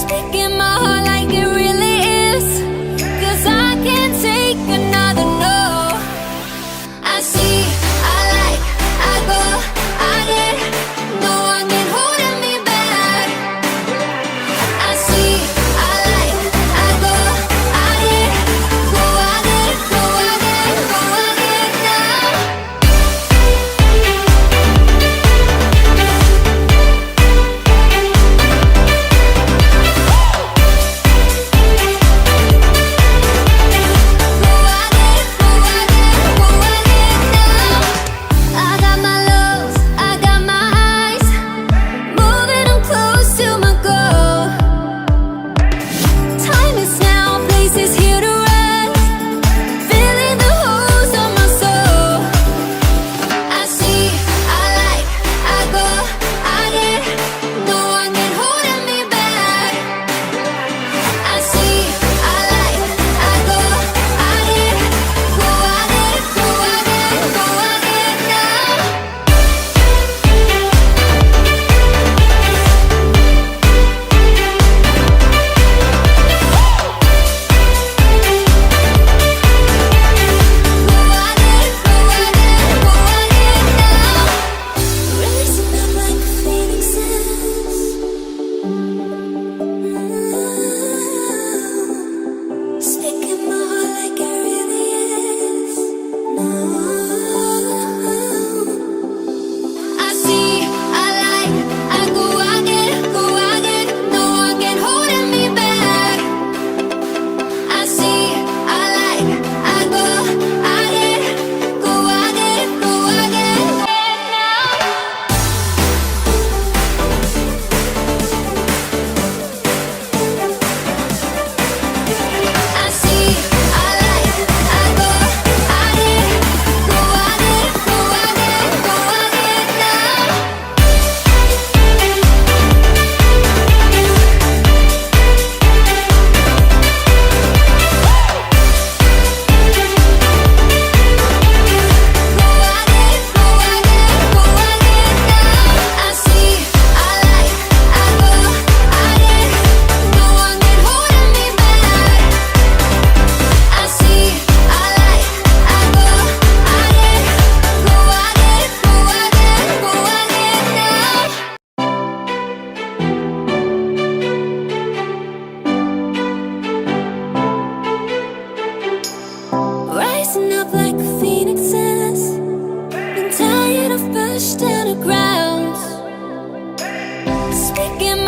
Speaking my heart like it really is, 'cause I can't take another no. I see, I like, I go, I get, no one can hold me back. I see, I like, I go, I get, go, I get, go, I get, go, I get now. I got my lows, I got my highs, moving on close to my goal. Time is now, place is here to rest, filling the holes of my soul. I see, I like, I go, I get, no one can hold me back. I see, I like, I go, I get, go, I get, go, I get, go, I get now. Rising up like a phoenix is. Speaking my heart like it really is. No. I see, I like, I go, I get, go, I get, no one can hold me back. I see, I like, I go, I get, go, I get, go, I get now. I see, I like, I go, I get, go, I get, go, I get, go, I get now. Rising up like a phoenix is. Been tired of pushed to the ground. Speaking